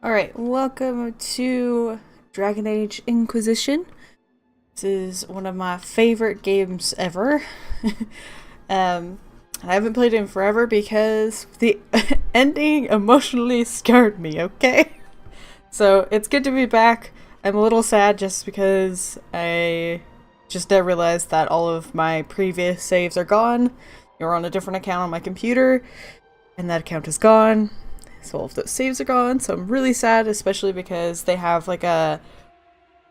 Alright, welcome to Dragon Age Inquisition. This is one of my favorite games ever. I haven't played it in forever because the ending emotionally scarred me, okay? So it's good to be back. I'm a little sad just because I just now realized that all of my previous saves are gone. You're on a different account on my computer, and that account is gone. So all of those saves are gone, so I'm really sad, especially because they have like a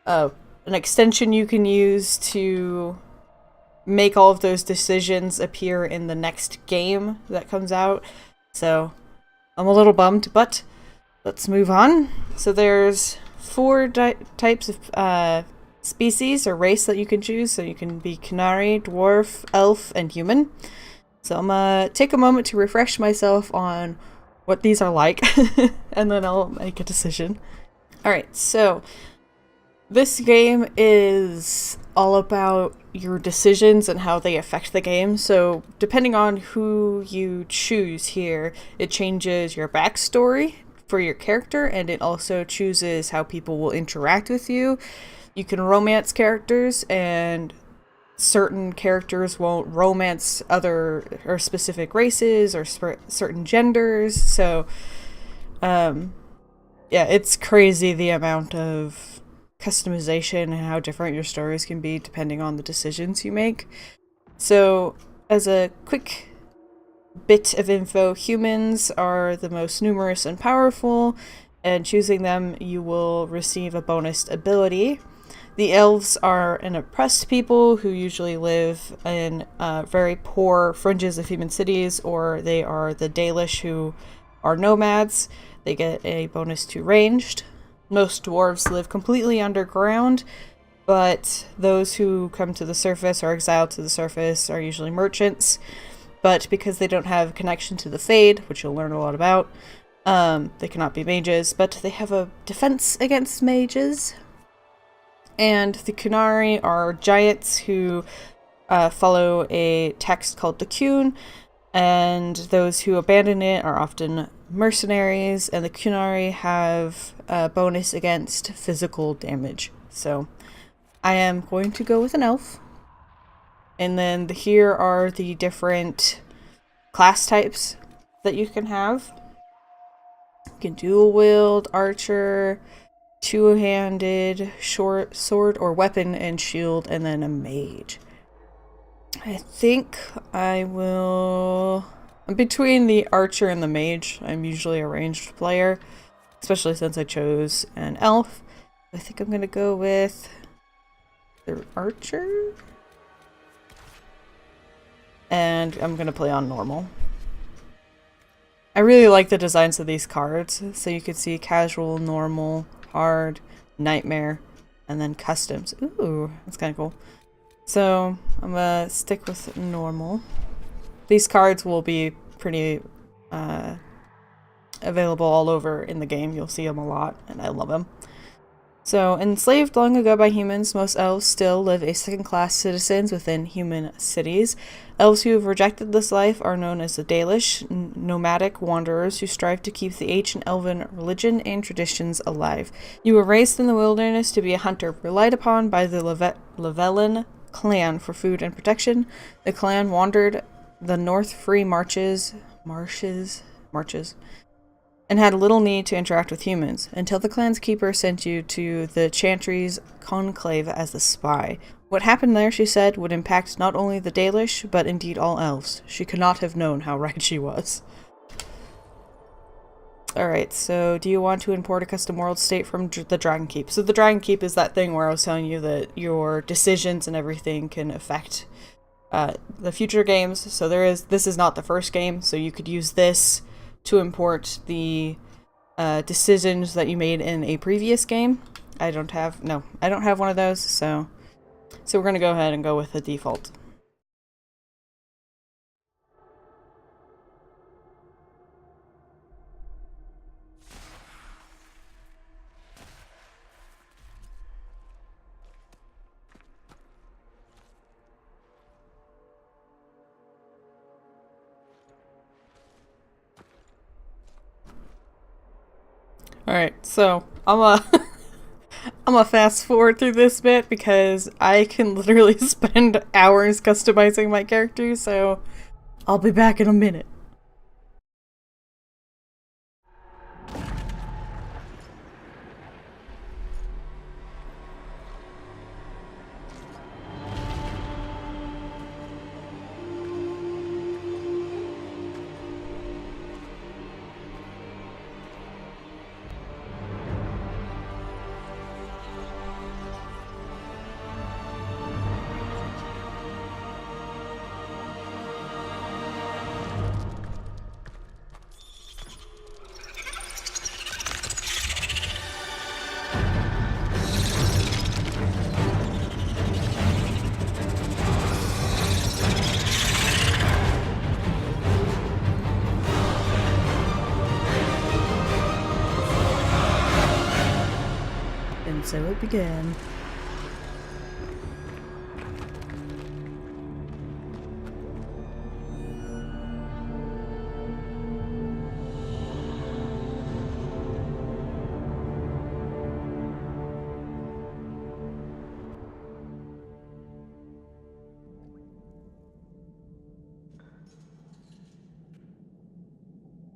an extension you can use to make all of those decisions appear in the next game that comes out. So I'm a little bummed, but let's move on. So there's four types of species or race that you can choose. So you can be Qunari, Dwarf, Elf, and Human. So I'm gonna take a moment to refresh myself on what these are like, and then I'll make a decision. Alright, so this game is all about your decisions and how they affect the game. So depending on who you choose here, it changes your backstory for your character, and it also chooses how people will interact with you. You can romance characters, and certain characters won't romance other or specific races or certain genders. So, yeah, it's crazy the amount of customization and how different your stories can be depending on the decisions you make. So, as a quick bit of info, humans are the most numerous and powerful, and choosing them, you will receive a bonus ability. The elves are an oppressed people who usually live in very poor fringes of human cities, or they are the Dalish who are nomads. They get a bonus to ranged. Most dwarves live completely underground, but those who come to the surface or exiled to the surface are usually merchants. But because they don't have connection to the Fade, which you'll learn a lot about, they cannot be mages, but they have a defense against mages. And the Qunari are giants who follow a text called the Qun, and those who abandon it are often mercenaries, and the Qunari have a bonus against physical damage. So I am going to go with an elf. And then here are the different class types that you can have. You can dual wield, archer, two-handed, short sword or weapon and shield, and then a mage. I think I will... I'm between the archer and the mage. I'm usually a ranged player, especially since I chose an elf. I think I'm gonna go with the archer. And I'm gonna play on normal. I really like the designs of these cards. So you can see casual, normal, hard, nightmare, and then customs. Ooh, that's kind of cool. So I'm gonna stick with normal. These cards will be pretty available all over in the game. You'll see them a lot, and I love them. So, enslaved long ago by humans, most elves still live as second-class citizens within human cities. Elves who have rejected this life are known as the Dalish, nomadic wanderers who strive to keep the ancient elven religion and traditions alive. You were raised in the wilderness to be a hunter, relied upon by the Lavellan clan for food and protection. The clan wandered the North Free marches, and had little need to interact with humans, until the clan's keeper sent you to the Chantry's conclave as a spy. What happened there, she said, would impact not only the Dalish, but indeed all elves. She could not have known how right she was. Alright, so do you want to import a custom world state from the Dragon Keep? So the Dragon Keep is that thing where I was telling you that your decisions and everything can affect the future games. So this is not the first game, so you could use this to import the decisions that you made in a previous game. I don't have one of those, so we're gonna go ahead and go with the default. Alright, so I'm a I'm gonna fast forward through this bit because I can literally spend hours customizing my character, so I'll be back in a minute. And so it began.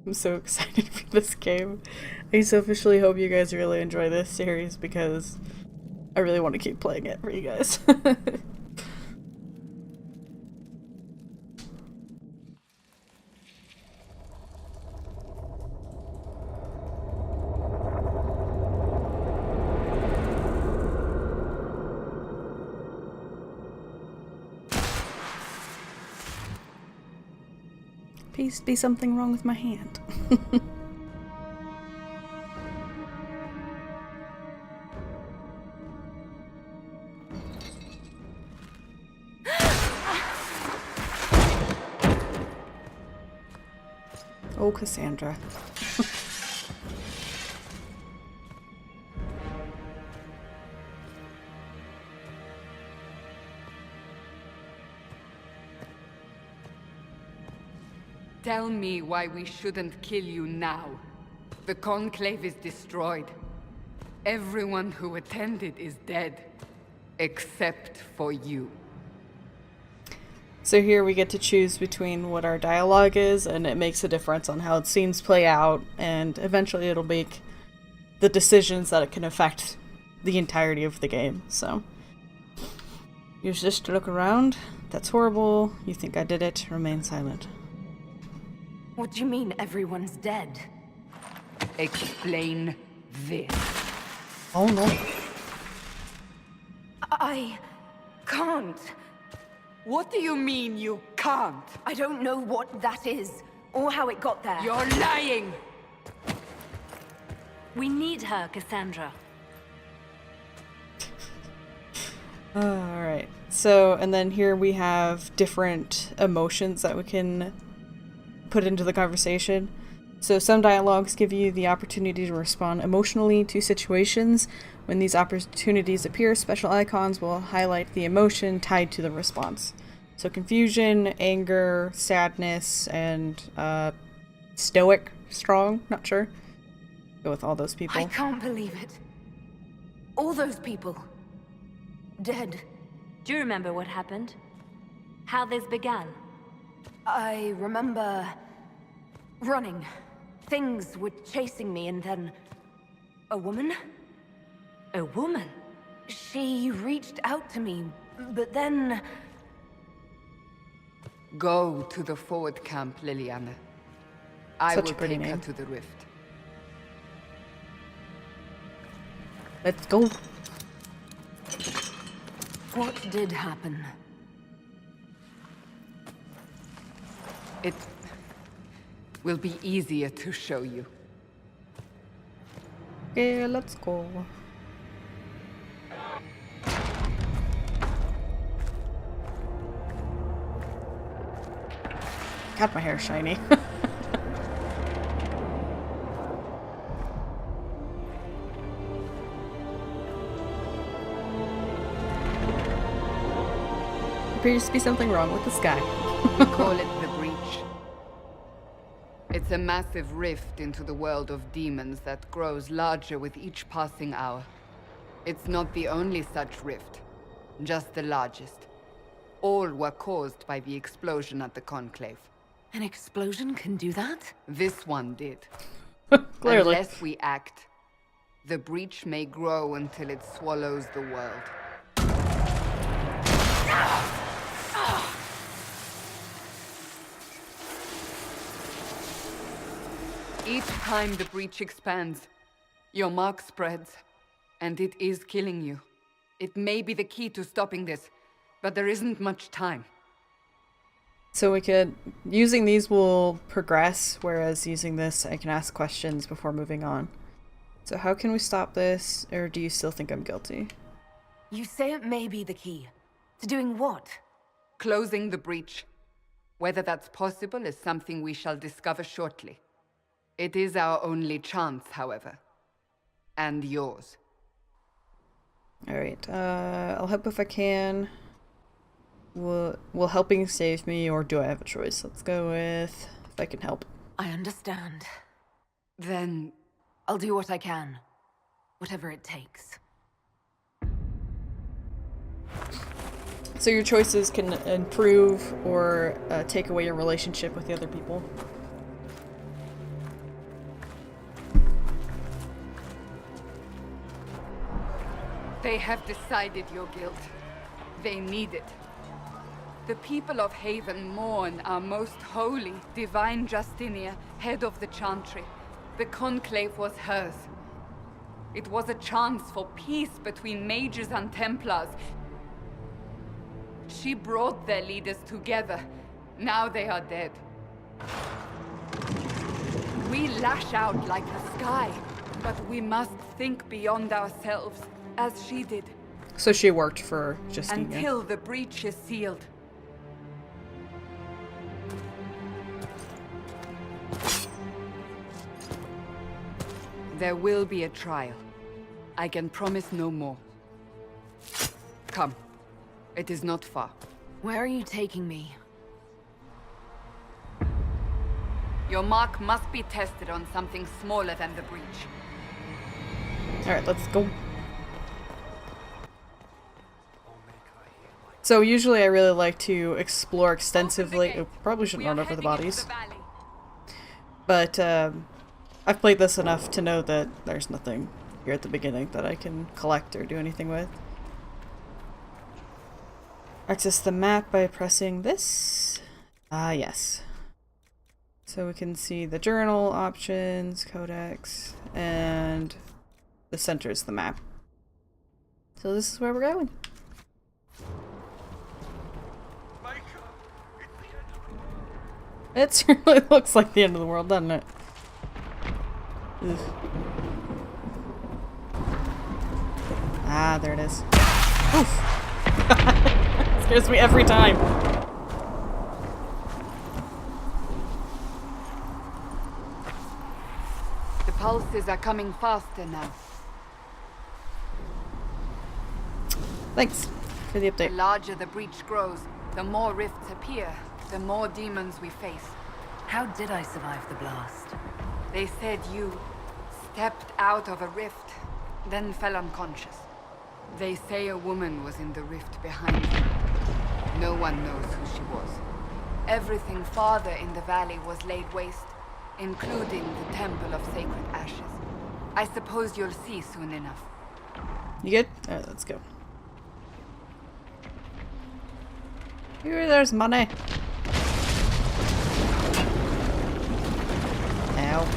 I'm so excited for this game. I selfishly hope you guys really enjoy this series because I really want to keep playing it for you guys. Please be something wrong with my hand. Oh, Cassandra. Tell me why we shouldn't kill you now. The Conclave is destroyed. Everyone who attended is dead. Except for you. So here we get to choose between what our dialogue is, and it makes a difference on how scenes play out, and eventually it'll make the decisions that it can affect the entirety of the game, so. Use this to look around. That's horrible. You think I did it. Remain silent. What do you mean everyone's dead? Explain this. Oh no. I can't. What do you mean you can't? I don't know what that is, or how it got there. You're lying! We need her, Cassandra. Alright. So, and then here we have different emotions that we can put into the conversation. So some dialogues give you the opportunity to respond emotionally to situations. When these opportunities appear, special icons will highlight the emotion tied to the response. So confusion, anger, sadness, and stoic, strong, not sure. Go with all those people. I can't believe it. All those people. Dead. Do you remember what happened? How this began? I remember running. Things were chasing me, and then a woman? A woman? She reached out to me, but then... Go to the forward camp, Liliana. I Such a will pretty take her name. to the rift. Let's go. What did happen? It will be easier to show you. Okay, let's go. God, my hair's shiny. Appears to be something wrong with the sky. We call it the breach. It It's a massive rift into the world of demons that grows larger with each passing hour. It's not the only such rift, just the largest. All were caused by the explosion at the Conclave. An explosion can do that? This one did. Clearly. Unless we act, the breach may grow until it swallows the world. Each time the breach expands, your mark spreads, and it is killing you. It may be the key to stopping this, but there isn't much time. So we could, using these will progress, whereas using this I can ask questions before moving on. So how can we stop this, or do you still think I'm guilty? You say it may be the key. To doing what? Closing the breach. Whether that's possible is something we shall discover shortly. It is our only chance, however. And yours. Alright, I'll help if I can. Will helping save me, or do I have a choice? Let's go with if I can help. I understand. Then I'll do what I can. Whatever it takes. So your choices can improve or take away your relationship with the other people. they have decided your guilt. They need it. The people of Haven mourn our most holy, divine Justinia, head of the Chantry. The Conclave was hers. It was a chance for peace between mages and Templars. She brought their leaders together. Now they are dead. We lash out like the sky, but we must think beyond ourselves, as she did. So she worked for Justinia. Until the breach is sealed. There will be a trial. I can promise no more. Come. It is not far. Where are you taking me? Your mark must be tested on something smaller than the breach. Alright, let's go. So usually I really like to explore extensively. Oh, probably shouldn't run over the bodies. But I've played this enough to know that there's nothing here at the beginning that I can collect or do anything with. Access the map by pressing this. Ah, yes. So we can see the journal options, codex, and the center is the map. So this is where we're going. It really looks like the end of the world, doesn't it? Ugh. Ah, there it is. Oof. Scares me every time. The pulses are coming faster now. Thanks for the The update. larger the breach grows, the more rifts appear, the more demons we face. How did I survive the blast? They said you stepped out of a rift, then fell unconscious. They say a woman was in the rift behind you. No one knows who she was. Everything farther in the valley was laid waste, including the Temple of Sacred Ashes. I suppose you'll see soon enough. You good? Alright, let's go. Here, there's money. Ow.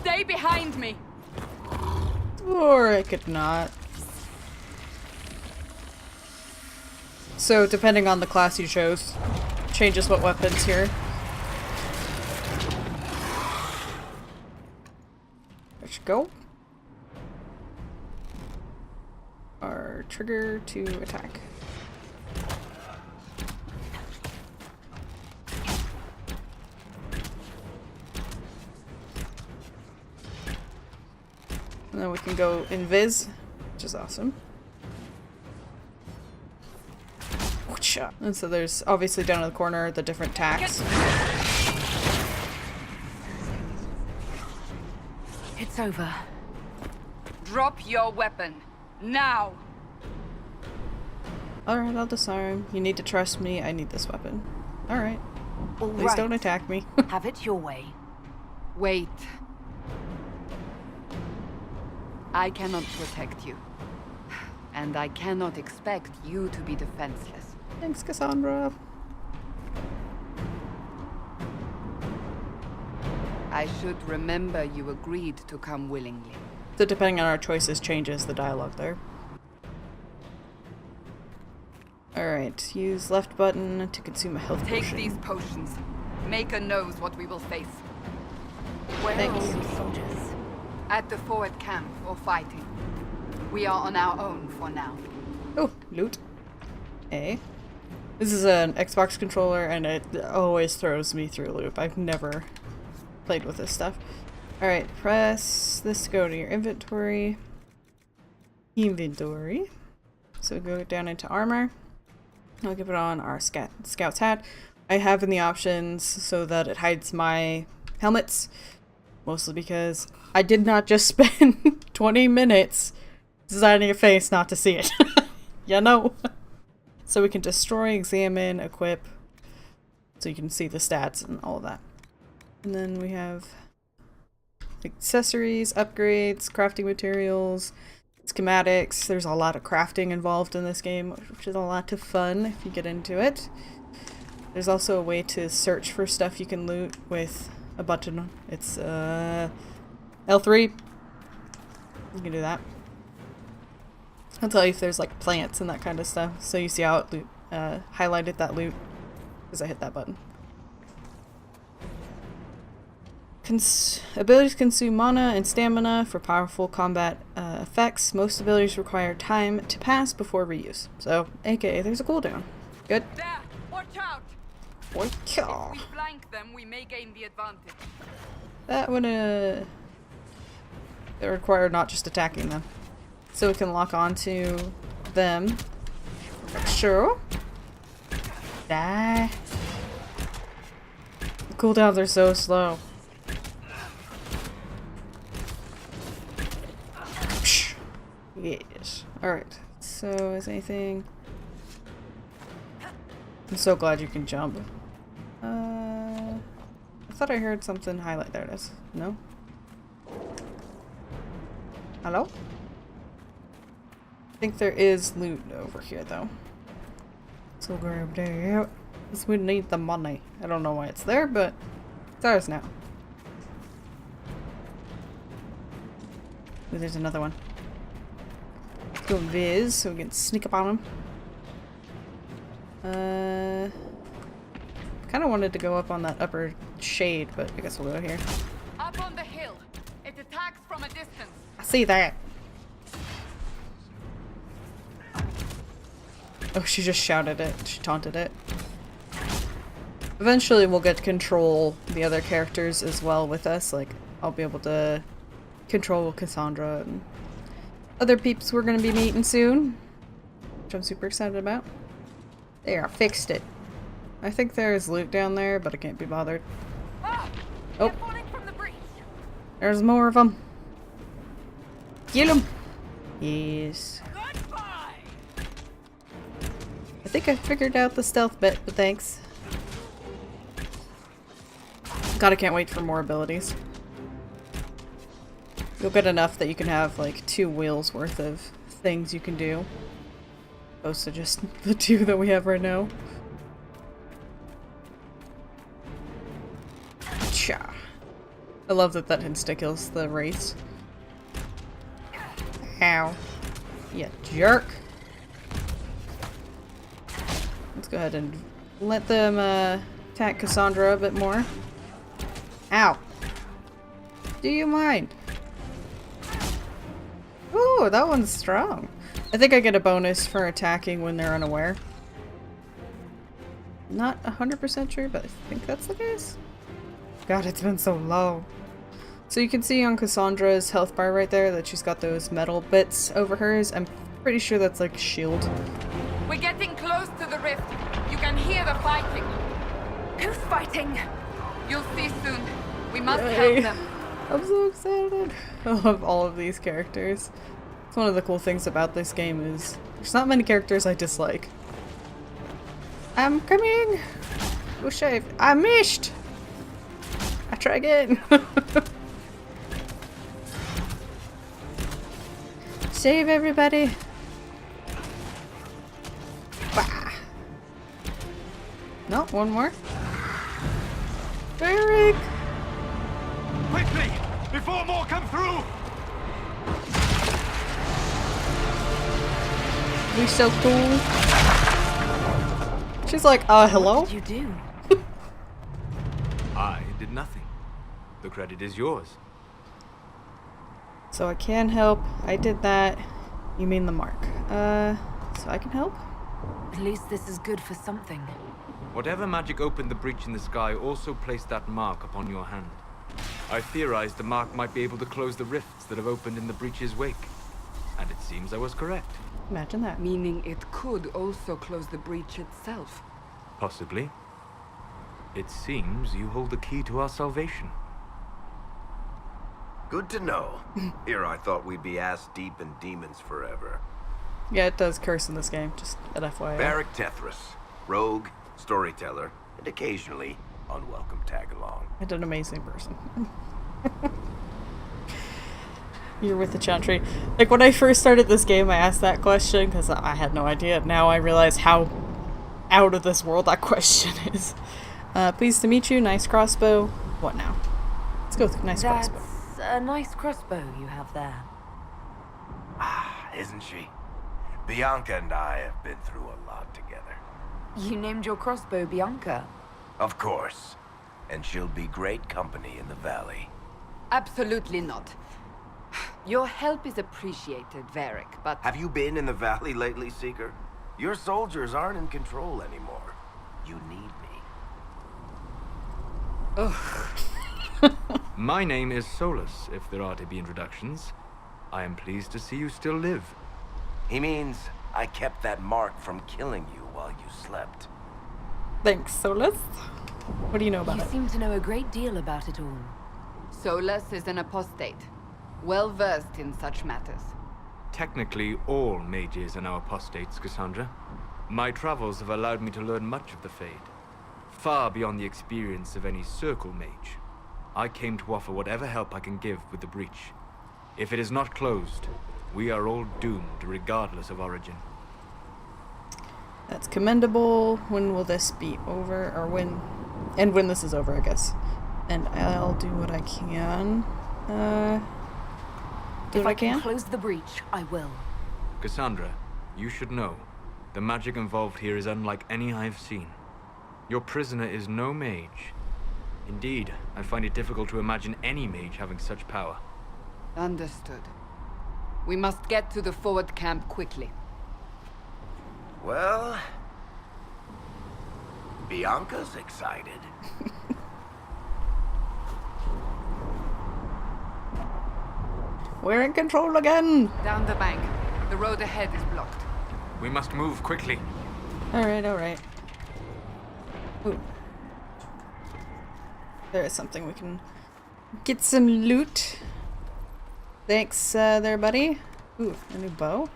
Stay behind me! Or I could not. So, depending on the class you chose, changes what weapons here. Let's go. Our trigger to attack. go invis, which is awesome. And so there's obviously down in the corner the different tacks. It's over. Drop your weapon. Now! Alright, I'll disarm. You need to trust me. I need this weapon. Alright. Please don't attack me. Have it your way. Wait. I cannot protect you. And I cannot expect you to be defenseless. Thanks, Cassandra. I should remember you agreed to come willingly. So depending on our choices changes the dialogue there. Alright, use left button to consume a health Take potion. these potions. Maker knows what we will face. Where Thanks. are all the soldiers? At the forward camp or fighting. We are on our own for now. Oh, loot. A. This is an Xbox controller and it always throws me through a loop. I've never played with this stuff. Alright, press this to go to your inventory. Inventory. So we go down into armor. I'll give it on our scout's hat. I have in the options so that it hides my helmets. Mostly because I did not just spend 20 minutes designing a face not to see it. You know? So we can destroy, examine, equip. So you can see the stats and all of that. And then we have accessories, upgrades, crafting materials, schematics. There's a lot of crafting involved in this game, which is a lot of fun if you get into it. There's also a way to search for stuff you can loot with a button. It's L3. You can do that. I'll tell you if there's like plants and that kind of stuff. So you see how it highlighted that loot because I hit that button. Abilities consume mana and stamina for powerful combat effects. Most abilities require time to pass before reuse. So, aka, there's a cooldown. Good. There! Watch out! Watch If out. we flank them, we may gain the advantage. That would it require not just attacking them. So we can lock onto them. Sure. Die. The cooldowns are so slow. Yes. Alright. So is anything... I'm so glad you can jump. I thought I heard something highlight. There it is. No? Hello? I think there is loot over here though. So we'll grab that. Because we need the money. I don't know why it's there, but it's ours now. Ooh, there's another one. Let's go Viz so we can sneak up on him. Kind of wanted to go up on that upper shade, but I guess we'll go here. Up on the hill. It attacks from a distance. I see that. Oh, she just shouted it. She taunted it. Eventually we'll get to control the other characters as well with us. Like, I'll be able to control Cassandra and other peeps we're going to be meeting soon. Which I'm super excited about. There, I fixed it. I think there's loot down there, but I can't be bothered. Ah! Oh. They're falling from the breach. There's more of them. Kill them. Yes. Goodbye. I think I figured out the stealth bit, but thanks. God, I can't wait for more abilities. You'll get enough that you can have like 2 wheels worth of things you can do. Opposed to just the 2 that we have right now. Cha. I love that that insta-kills the race. Ow. You jerk. Let's go ahead and let them attack Cassandra a bit more. Ow. Do you mind? Ooh, that one's strong. I think I get a bonus for attacking when they're unaware. Not 100% sure, but I think that's the case. God, it's been so low. So you can see on Cassandra's health bar right there that she's got those metal bits over hers. I'm pretty sure that's like a shield. We're getting close to the rift. You can hear the fighting. Who's fighting? You'll see soon. We must Yay. help them. I'm so excited. I love all of these characters. It's one of the cool things about this game is there's not many characters I dislike. I'm coming! Go shave. I missed! I try again. Save everybody. Bah. No, one more. Eric! Quickly! Before more come through! We so cool. She's like, hello? What did you do? I did nothing. The credit is yours. So I can help. I did that. You mean the mark. So I can help? At least this is good for something. Whatever magic opened the breach in the sky also placed that mark upon your hand. I theorized the mark might be able to close the rifts that have opened in the breach's wake. And it seems I was correct. Imagine that. Meaning it could also close the breach itself. Possibly. It seems you hold the key to our salvation. Good to know. Here I thought we'd be ass deep in demons forever. Yeah, it does curse in this game, just at FYI. Varric Tethras, rogue, storyteller, and occasionally unwelcome tag-along. And an amazing person. You're with the Chantry. Like, when I first started this game, I asked that question because I had no idea. Now I realize how out of this world that question is. Pleased to meet you. Nice crossbow. What now? Let's go with nice That's crossbow. a nice crossbow you have there. Ah, isn't she? Bianca and I have been through a lot together. You named your crossbow Bianca. Of course. And she'll be great company in the valley. Absolutely not. Your help is appreciated, Varric, but... Have you been in the valley lately, Seeker? Your soldiers aren't in control anymore. You need me. My name is Solus, if there are to be introductions. I am pleased to see you still live. He means I kept that mark from killing you while you slept. Thanks, Solus. What do you know about You it? seem to know a great deal about it all. Solus is an apostate, well-versed in such matters. Technically, all mages are now apostates, Cassandra. My travels have allowed me to learn much of the Fade. Far beyond the experience of any circle mage. I came to offer whatever help I can give with the breach. If it is not closed, we are all doomed regardless of origin. That's commendable. When will this be over? Or when... And when this is over, I guess. And I'll do what I can. Do If what I I can? close the breach, I will. Cassandra, you should know. The magic involved here is unlike any I've seen. Your prisoner is no mage. Indeed, I find it difficult to imagine any mage having such power. Understood. We must get to the forward camp quickly. Well... Bianca's excited. We're in control again! Down the bank. The road ahead is blocked. We must move quickly. Alright, alright. Ooh. There is something we can get some loot. Thanks, there, buddy. Ooh, a new bow.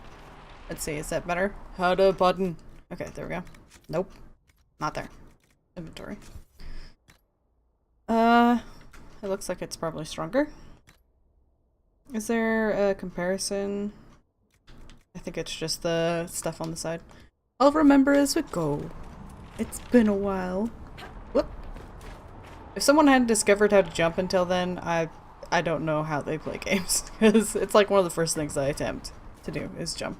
Let's see, is that better? How to button. Okay, there we go. Nope. Not there. Inventory. It looks like it's probably stronger. Is there a comparison? I think it's just the stuff on the side. I'll remember as we go. It's been a while. Whoop. If someone hadn't discovered how to jump until then, I don't know how they play games. Because it's like one of the first things I attempt to do is jump.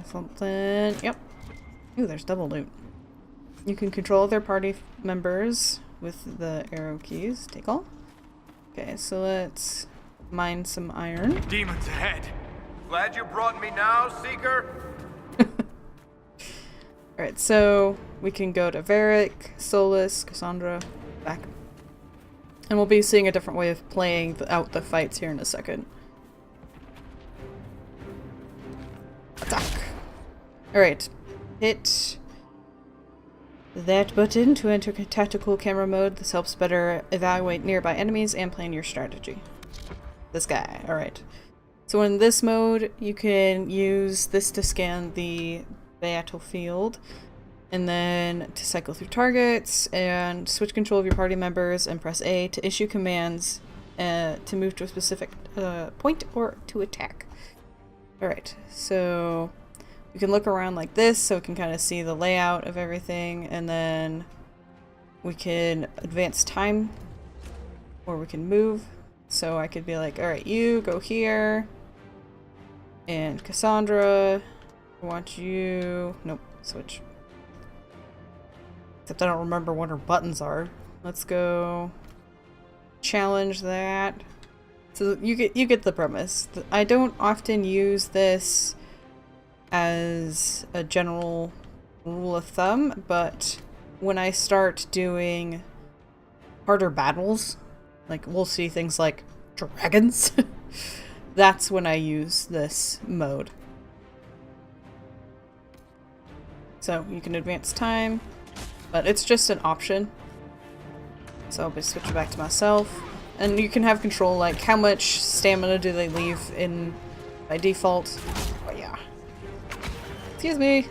Something. Yep. Ooh, there's double loot. You can control their party members with the arrow keys. Take all. Okay, so let's mine some iron. Demons ahead! Glad you brought me now, Seeker. Alright, so we can go to Varric, Solus, Cassandra, back. And we'll be seeing a different way of playing out the fights here in a second. Attack. Alright. Hit that button to enter tactical camera mode. This helps better evaluate nearby enemies and plan your strategy. This guy. Alright. So in this mode, you can use this to scan the battlefield, and then to cycle through targets, and switch control of your party members, and press A to issue commands to move to a specific point or to attack. Alright, so we can look around like this so we can kind of see the layout of everything, and then we can advance time, or we can move. So I could be like, alright, you go here, and Cassandra, I want you... Nope, switch. Except I don't remember what her buttons are. Let's go challenge that. So you get the premise. I don't often use this as a general rule of thumb, but when I start doing harder battles, like we'll see things like dragons, that's when I use this mode. So you can advance time, but it's just an option. So I'll just switch it back to myself. And you can have control, like how much stamina do they leave in by default. Oh yeah. Excuse me.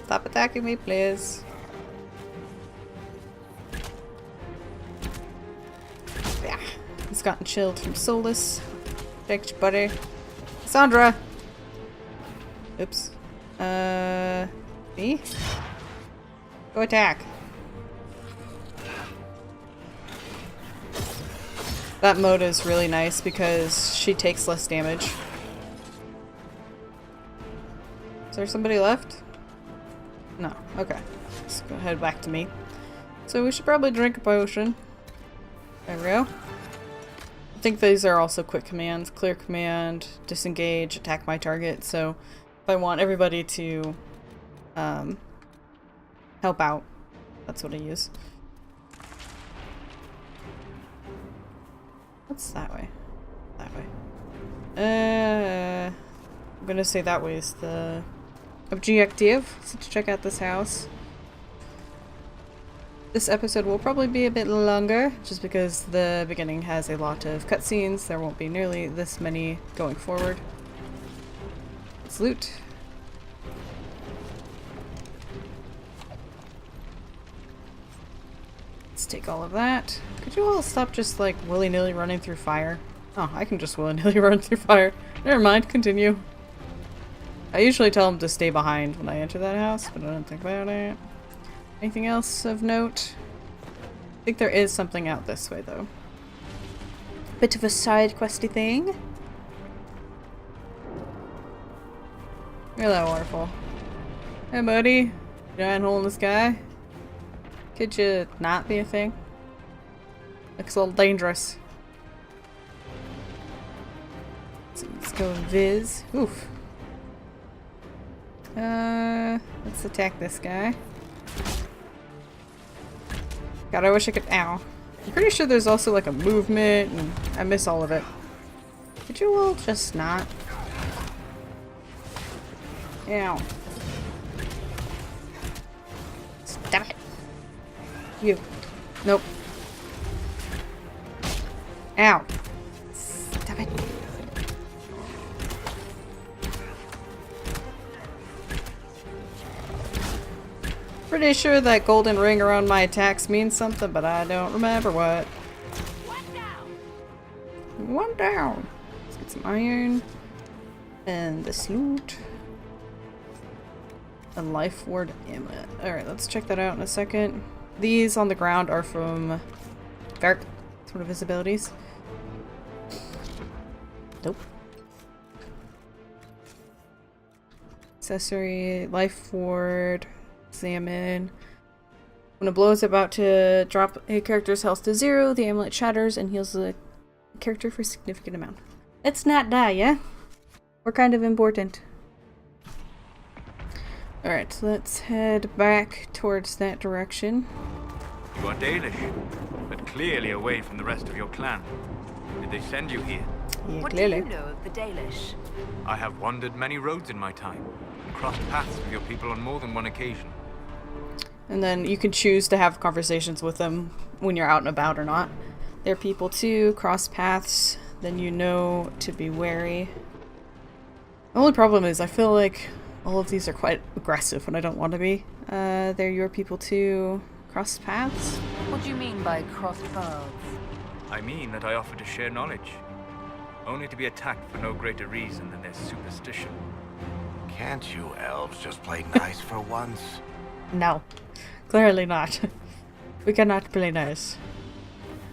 Stop attacking me, please. Yeah. He's gotten chilled from Solus. Thanks, buddy. Sandra! Oops. Me? Go attack. That mode is really nice because she takes less damage. Is there somebody left? No. Okay. Let's go head back to me. So we should probably drink a potion. There we go. I think these are also quick commands. Clear command, disengage, attack my target. So if I want everybody to help out, that's what I use. What's that way? That way. I'm gonna say that way is the objective. So to check out this house. This episode will probably be a bit longer, just because the beginning has a lot of cutscenes. There won't be nearly this many going forward. Let's loot. Let's take all of that. Could you all stop just like willy-nilly running through fire? Oh, I can just willy-nilly run through fire. Never mind, continue. I usually tell them to stay behind when I enter that house, but I don't think about it. Anything else of note? I think there is something out this way though. Bit of a side questy thing. Look at that waterfall. Hey buddy, giant hole in the sky. Could you not be a thing? Looks a little dangerous. So let's go viz. Oof. Let's attack this guy. God, I wish I could. Ow. I'm pretty sure there's also like a movement, and I miss all of it. Could you all just not? Ow. Stop it. You. Nope. Ow. Stop it. Pretty sure that golden ring around my attacks means something, but I don't remember what. One down. One down. Let's get some iron. And this loot. A life ward amulet. Alright, let's check that out in a second. These on the ground are from Gark. It's one of his abilities. Nope. Accessory, life ward, examine. When a blow is about to drop a character's health to 0, the amulet shatters and heals the character for a significant amount. Let's not die, yeah? We're kind of important. Alright, so let's head back towards that direction. You are Danish, but clearly away from the rest of your clan. Did they send you here? Yeah, What clearly. do you know of the Dalish? I have wandered many roads in my time, and crossed paths with your people on more than one occasion. And then you can choose to have conversations with them when you're out and about or not. They're people too, cross paths, then you know to be wary. The only problem is I feel like all of these are quite aggressive when I don't want to be. They're your people too, cross paths? What do you mean by crossed paths? I mean that I offer to share knowledge, only to be attacked for no greater reason than their superstition. Can't you elves just play nice for once? No, clearly not. We cannot play nice.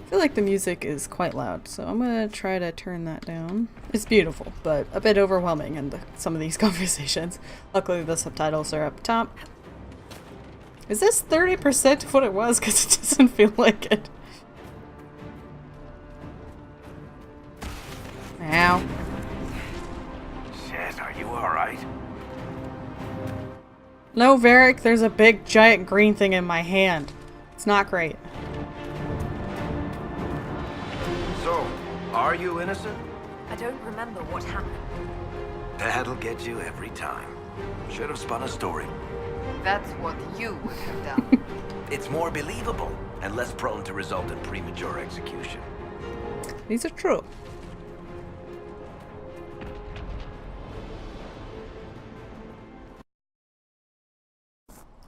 I feel like the music is quite loud, so I'm gonna try to turn that down. It's beautiful, but a bit overwhelming in some of these conversations. Luckily the subtitles are up top. Is this 30% of what it was? Because it doesn't feel like it. Ow. Shit, are you alright? No, Varric, there's a big giant green thing in my hand. It's not great. So, are you innocent? I don't remember what happened. That'll get you every time. Should have spun a story. That's what you would have done. It's more believable and less prone to result in premature execution. These are true.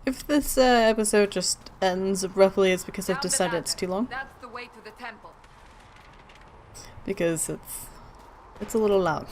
If this episode just ends abruptly, it's because I've Down the decided it's ladder. too long. That's the way to the temple. Because it's a little loud.